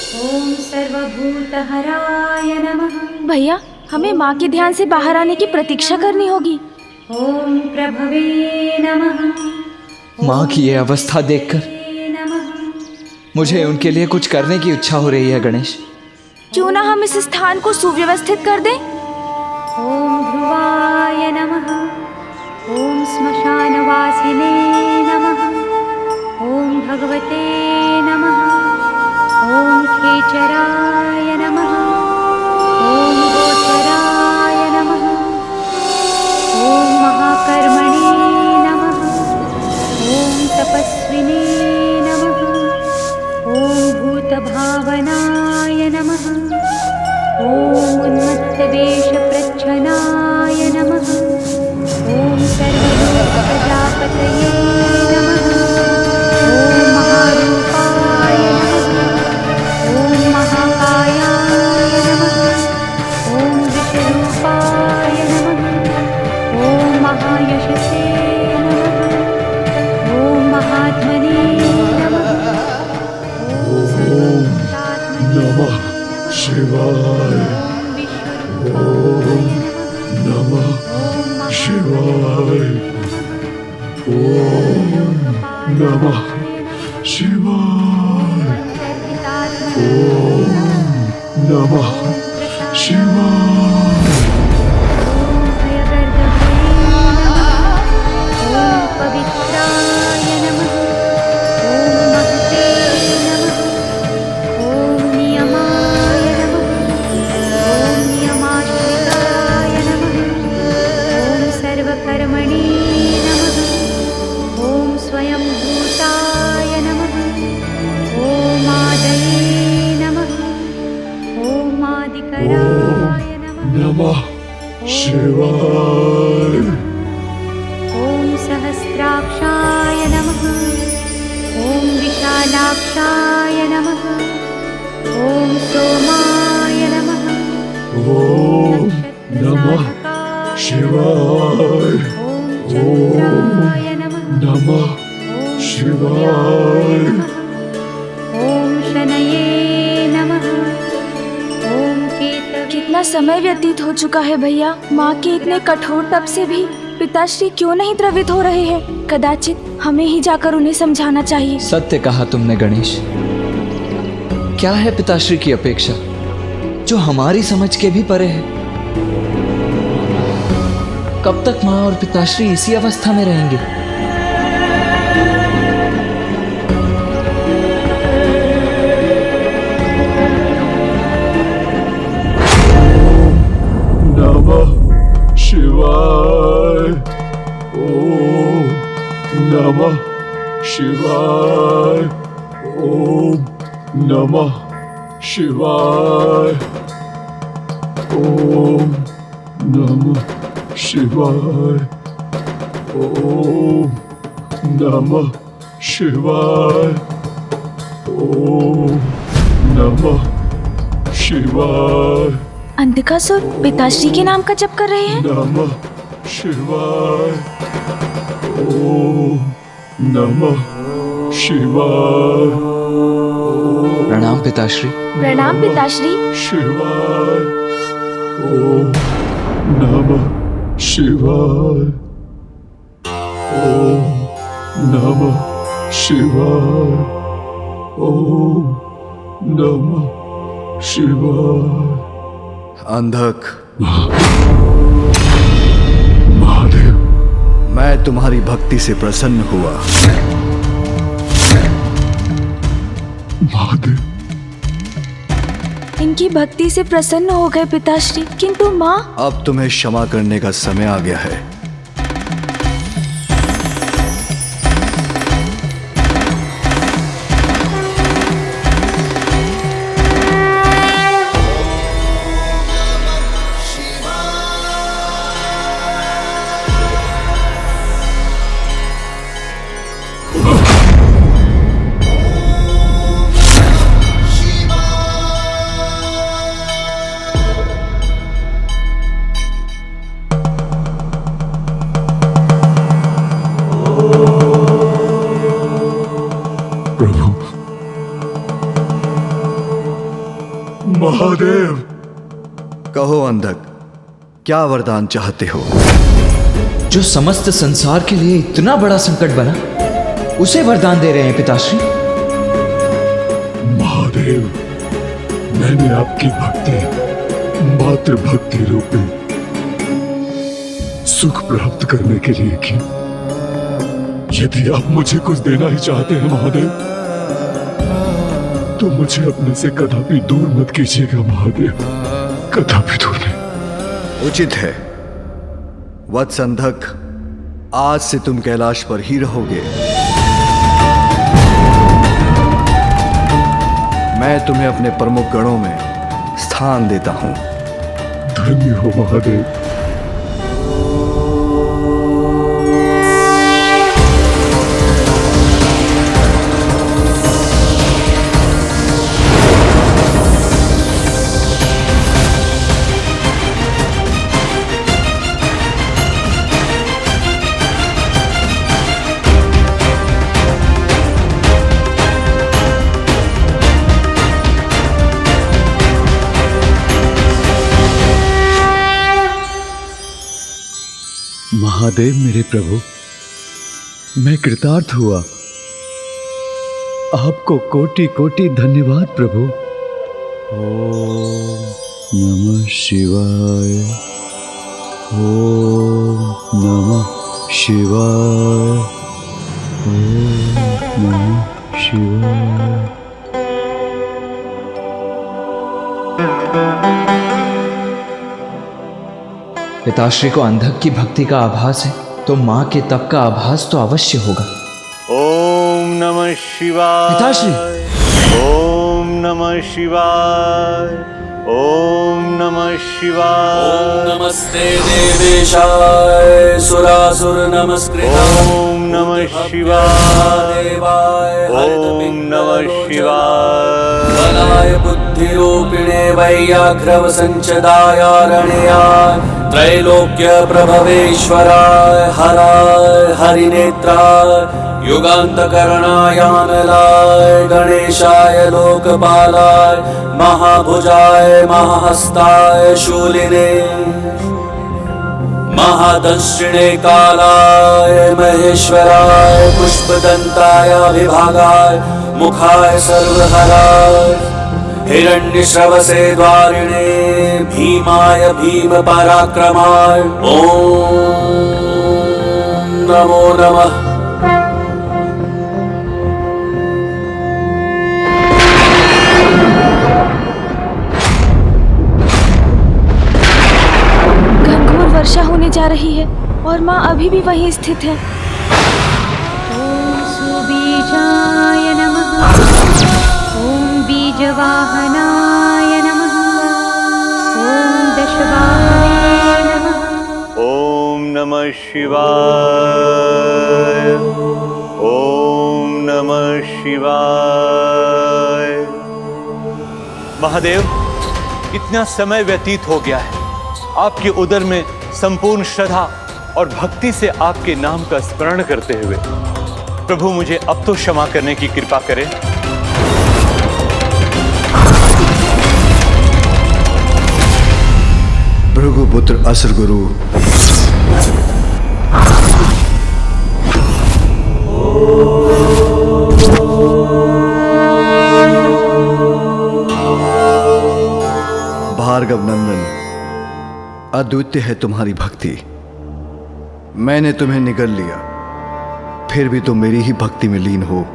ओम सर्वभूतहराय नमः। भैया, हमें माँ के ध्यान से बाहर आने की प्रतीक्षा करनी होगी। ओम प्रभवे नमः। माँ की ये अवस्था देखकर मुझे उनके लिए कुछ करने की इच्छा हो रही है गणेश। क्यों ना हम इस स्थान को सुव्यवस्थित कर दें? ओम ध्रुवाय नमः। ओम श्मशानवासिने नमः। ओम भगवते नमः। ओम खेचराय नमः। ओम गोचराय नमः। ओम महाकर्मणे नमः। ओम तपस्विने नमः। ओम भूतभावनाय नमः। ओम उन्मत्तवेषप्रच्छन्नाय नमः। ओम सर्वलोकप्रजापतये नमः। ओम महारूपाय नमः। ओम महाकायाय नमः। ओम विश्वरूपाय नमः। ओम महायशसे नमः। ओम महात्मने नमः। ओम सर्वभूतात्मने नमः शिवाय। ओम नमः शिवाय। ओम नमः शिवाय। ओम नमः शिवाय। ओम पवित्राय नमः। ओम महते नमः। ओम नियमाय नमः। ओम नियमाश्रिताय नमः। ओम सर्वकर्मणे नमः। ओम स्वयंभूताय नमः। ओम आदये नमः। ओम आदिकराय नमः। नमः शिवाय। ओम सहस्राक्षाय नमः। ओम विशालाक्षाय नमः। ओम सोमाय नमः। ओम नमः शिवाय। ओम चंद्राय नमः। नमः शिवाय। ओम शनये नमः। ओम केतवे। कितना समय व्यतीत हो चुका है भैया। माँ के इतने कठोर तप से भी पिताश्री क्यों नहीं द्रवित हो रहे हैं? कदाचित हमें ही जाकर उन्हें समझाना चाहिए। सत्य कहा तुमने गणेश। क्या है पिताश्री की अपेक्षा जो हमारी समझ के भी परे है? कब तक माँ और पिताश्री इसी अवस्था में रहेंगे? नमः शिवाय। ओम नमः शिवाय। ओम नमः शिवाय। ओम नमः शिवाय। ओम नमः शिवाय। ओम नमः शिवाय। अंधकासुर पिताश्री के नाम का जप कर रहे हैं। नमः शिवाय। ओम नमः शिवाय। प्रणाम पिताश्री। प्रणाम पिताश्री। शिवाय। ओम नमः शिवाय। ओम नमः शिवाय। ओम नमः शिवाय। अंधक, महादेव, मैं तुम्हारी भक्ति से प्रसन्न हुआ। महादेव, इनकी भक्ति से प्रसन्न हो गए पिताश्री, किंतु माँ। अब तुम्हें क्षमा करने का समय आ गया है। महादेव। कहो अंधक, क्या वरदान चाहते हो? जो समस्त संसार के लिए इतना बड़ा संकट बना, उसे वरदान दे रहे हैं पिताश्री। महादेव, मैंने आपकी भक्ति, मात्र भक्ति रूपी सुख प्राप्त करने के लिए की। यदि आप मुझे कुछ देना ही चाहते हैं महादेव, तो मुझे अपने से कदापि दूर मत कीजिएगा महादेव, कदापि दूर नहीं। उचित है वत्स अंधक, आज से तुम कैलाश पर ही रहोगे। मैं तुम्हें अपने प्रमुख गणों में स्थान देता हूं। धन्य हो महादेव। महादेव मेरे प्रभु, मैं कृतार्थ हुआ। आपको कोटि कोटि धन्यवाद प्रभु। ओम नमः शिवाय। ओम नमः शिवाय। ओम नमः शिवाय। पिताश्री को अंधक की भक्ति का आभास है, तो माँ के तप का आभास तो अवश्य होगा। ओम नमः शिवाय। पिताश्री। ओम नमः शिवाय। ओम नमः शिवाय। नमस्ते देवेशाय सुरासुर नमस्कृताय। ओम नमः शिवाय। देवाय ओम नमः शिवाय। बलाय बुद्धिरूपिणे वैयाघ्रव संचदाय रणयाय त्रैलोक्य प्रभवेश्वराय हराय हरिनेत्राय युगान्तकरणायानलाय गणेशाय लोकपालाय महाभुजाय महाहस्ताय शूलिने महादंशिणे कालाय महेश्वराय पुष्पदन्ताय विभागाय मुखाय सर्वहराय हिरण्यश्रवसे द्वारिणे भीमाय भीम पराक्रमाय ओम नमो नमः। घनघोर वर्षा होने जा रही है और माँ अभी भी वहीं स्थित है। ॐ सुबीजाय नमः। ॐ बीजवाहनाय नमः। ॐ दशवाय नमः। ओम नमः शिवाय। ओम नमः शिवाय। महादेव, इतना समय व्यतीत हो गया है, आपके उदर में संपूर्ण श्रद्धा और भक्ति से आपके नाम का स्मरण करते हुए प्रभु मुझे अब तो क्षमा करने की कृपा करें। भृगुपुत्र असुर गुरु, भार्गव नंदन, अद्वितीय है तुम्हारी भक्ति। मैंने तुम्हें निगल लिया, फिर भी तुम मेरी ही भक्ति में लीन हो।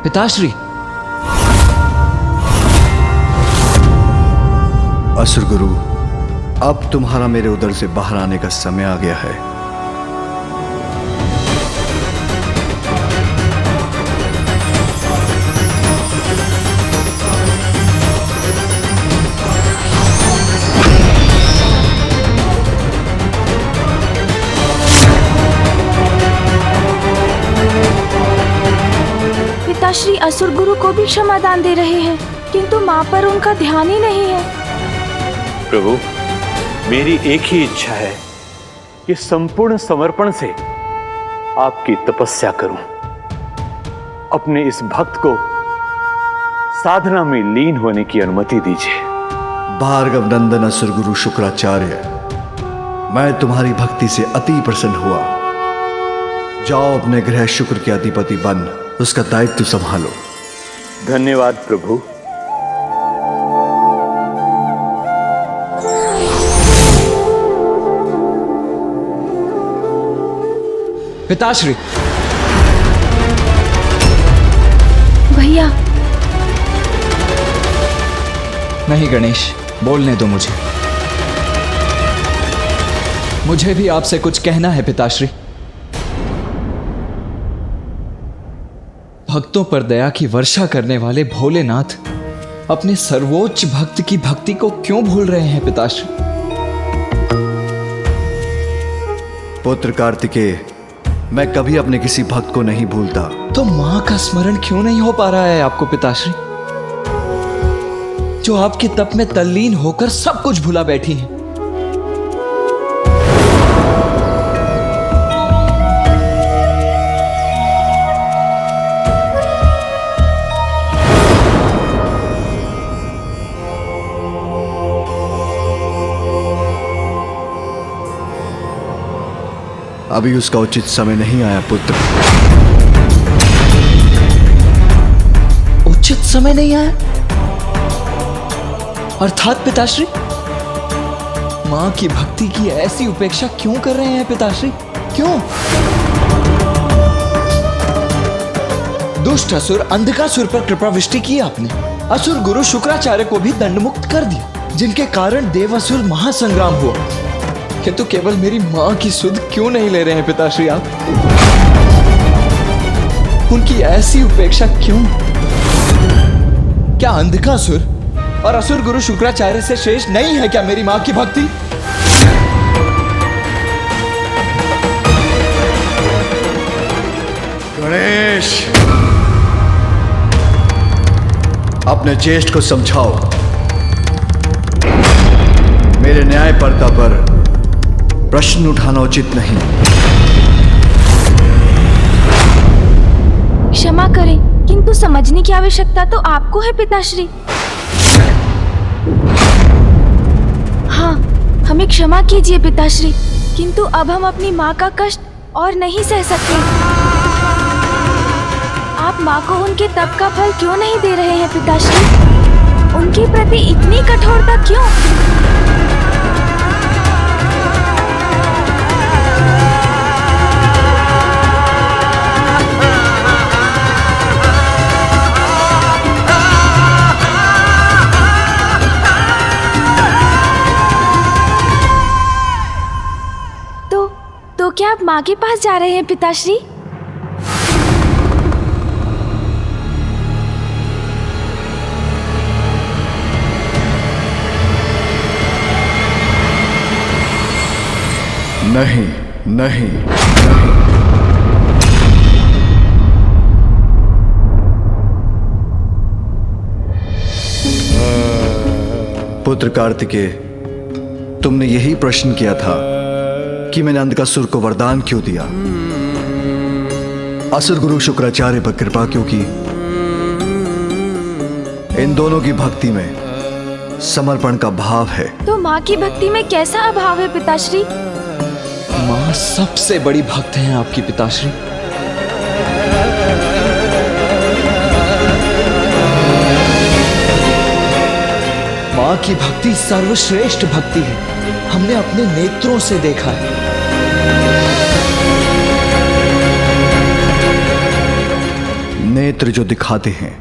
पिताश्री। असुर गुरु, अब तुम्हारा मेरे उदर से बाहर आने का समय आ गया है। पिताश्री असुर गुरु को भी क्षमादान दे रहे हैं, किंतु माँ पर उनका ध्यान ही नहीं है। प्रभु, मेरी एक ही इच्छा है कि संपूर्ण समर्पण से आपकी तपस्या करूं। अपने इस भक्त को साधना में लीन होने की अनुमति दीजिए। भार्गव नंदन असुर गुरु शुक्राचार्य, मैं तुम्हारी भक्ति से अति प्रसन्न हुआ। जाओ अपने ग्रह शुक्र के अधिपति बन उसका दायित्व संभालो। धन्यवाद प्रभु। पिताश्री। भैया। नहीं गणेश, बोलने दो मुझे भी आपसे कुछ कहना है पिताश्री। भक्तों पर दया की वर्षा करने वाले भोलेनाथ अपने सर्वोच्च भक्त की भक्ति को क्यों भूल रहे हैं पिताश्री? पुत्र कार्तिकेय, मैं कभी अपने किसी भक्त को नहीं भूलता। तो मां का स्मरण क्यों नहीं हो पा रहा है आपको पिताश्री, जो आपके तप में तल्लीन होकर सब कुछ भुला बैठी हैं? अभी उसका उचित समय नहीं आया पुत्र। उचित समय नहीं आया अर्थात पिताश्री, मां की भक्ति की ऐसी उपेक्षा क्यों कर रहे हैं पिताश्री? क्यों? दुष्ट असुर अंधकासुर पर कृपावृष्टि की आपने। असुर गुरु शुक्राचार्य को भी दंडमुक्त कर दिया, जिनके कारण देवासुर महासंग्राम हुआ। किंतु केवल मेरी मां की सुध क्यों नहीं ले रहे हैं पिताश्री आप? उनकी ऐसी उपेक्षा क्यों? क्या अंधकासुर और असुर गुरु शुक्राचार्य से शेष नहीं है क्या मेरी मां की भक्ति? गणेश, अपने ज्येष्ठ को समझाओ। मेरे न्यायपर्दा पर प्रश्न उठाना उचित नहीं। क्षमा करें, किंतु समझने की आवश्यकता तो आपको है पिताश्री। हाँ, हमें क्षमा कीजिए पिताश्री, किंतु अब हम अपनी माँ का कष्ट और नहीं सह सकते। आप माँ को उनके तप का फल क्यों नहीं दे रहे हैं पिताश्री? उनके प्रति इतनी कठोरता क्यों? तो क्या आप माँ के पास जा रहे हैं पिताश्री? नहीं, नहीं, नहीं। पुत्र कार्तिकेय, तुमने यही प्रश्न किया था कि मैंने अंधकासुर को वरदान क्यों दिया, असुर गुरु शुक्राचार्य पर कृपा क्यों की। इन दोनों की भक्ति में समर्पण का भाव है। तो माँ की भक्ति में कैसा अभाव है पिताश्री? मां सबसे बड़ी भक्त हैं आपकी पिताश्री। मां की भक्ति सर्वश्रेष्ठ भक्ति है, हमने अपने नेत्रों से देखा है। नेत्र जो दिखाते हैं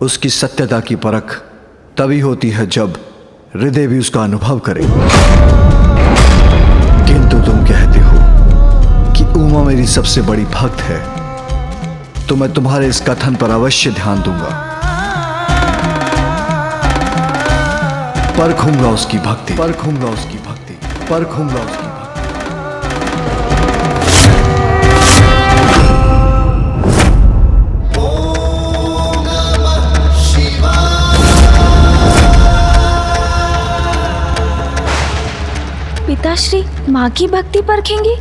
उसकी सत्यता की परख तभी होती है जब हृदय भी उसका अनुभव करे। किंतु तुम कहते हो कि उमा मेरी सबसे बड़ी भक्त है, तो मैं तुम्हारे इस कथन पर अवश्य ध्यान दूंगा। परखूंगा उसकी भक्ति, परखूंगा उसकी भक्ति, परखूंगा उसकी भक्ति। पिताश्री माँ की भक्ति परखेंगे?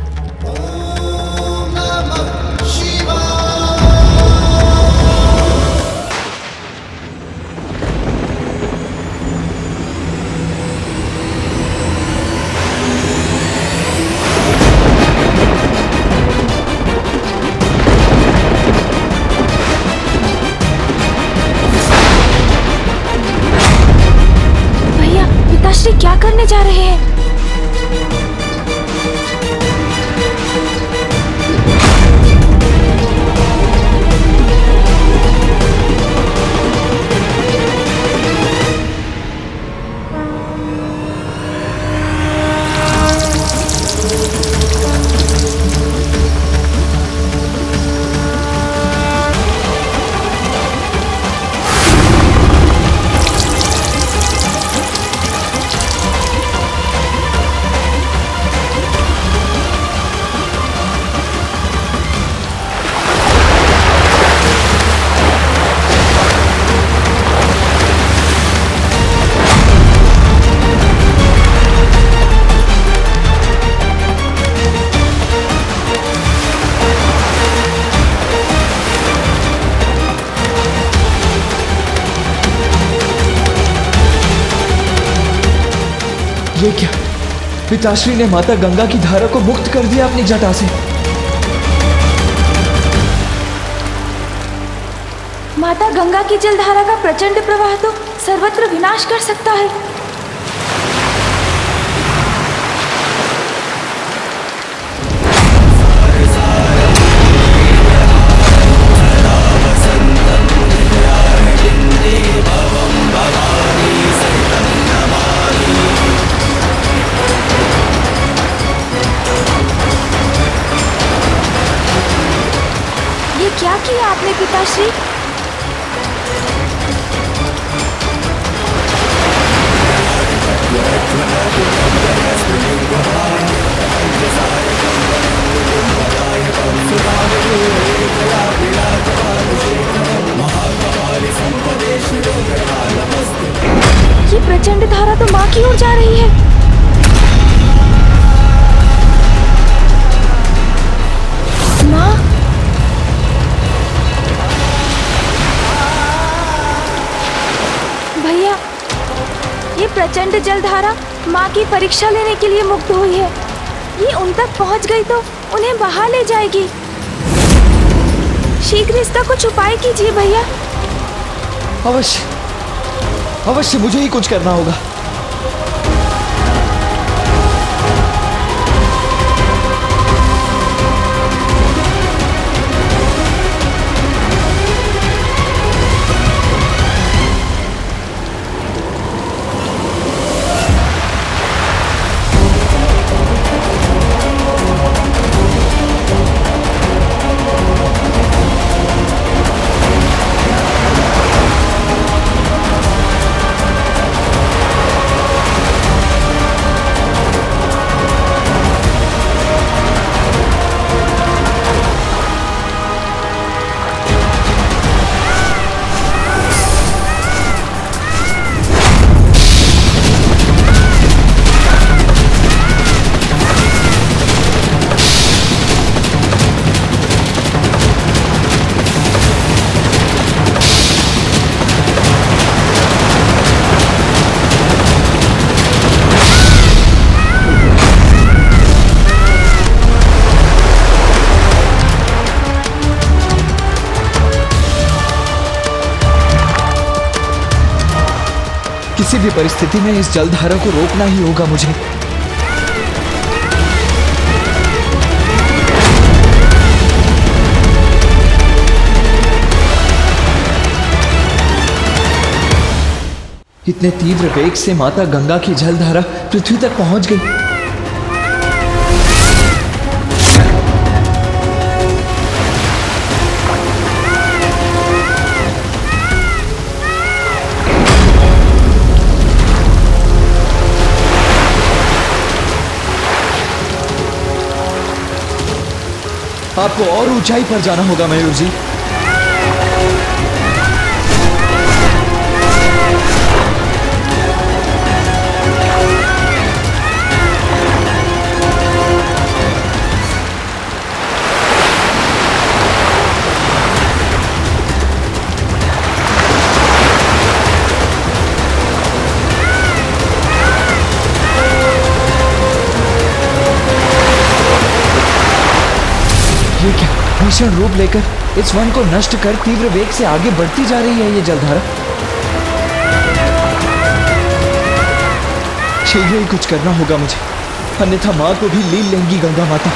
ये क्या? पिताश्री ने माता गंगा की धारा को मुक्त कर दिया अपनी जटा से। माता गंगा की जलधारा का प्रचंड प्रवाह तो सर्वत्र विनाश कर सकता है। ये क्या किया आपने पिताश्री? ये प्रचंड धारा तो माँ की ओर जा रही है। माँ, भैया, ये प्रचंड जलधारा माँ की परीक्षा लेने के लिए मुक्त हुई है। ये उन तक पहुँच गई तो उन्हें बहा ले जाएगी। शीघ्र इसका कुछ उपाय कीजिए भैया। अवश्य अवश्य, मुझे ही कुछ करना होगा। किसी भी परिस्थिति में इस जलधारा को रोकना ही होगा मुझे। इतने तीव्र वेग से माता गंगा की जलधारा पृथ्वी तक पहुंच गई। आपको और ऊंचाई पर जाना होगा मयूर जी। ये क्या भीषण रूप लेकर इस वन को नष्ट कर तीव्र वेग से आगे बढ़ती जा रही है ये जलधारा। शीघ्र ही कुछ करना होगा मुझे, अन्यथा माँ को भी लील लेंगी गंगा माता।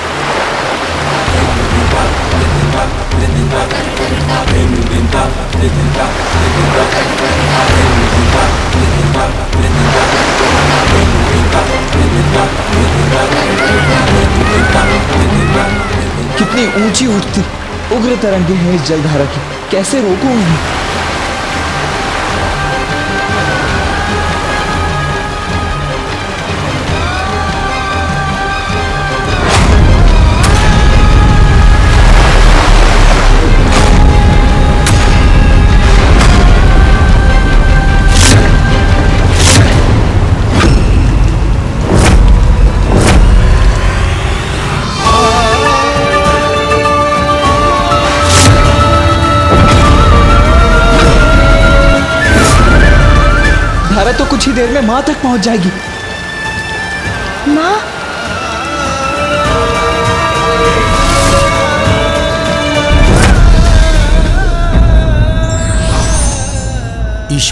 कितनी ऊंची उठती उग्र तरंगे हैं इस जलधारा की, कैसे रोकूं उन्हें? धारा तो कुछ ही देर में माँ तक पहुंच जाएगी।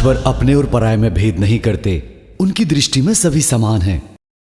ईश्वर अपने और पराये में भेद नहीं करते, उनकी दृष्टि में सभी समान हैं।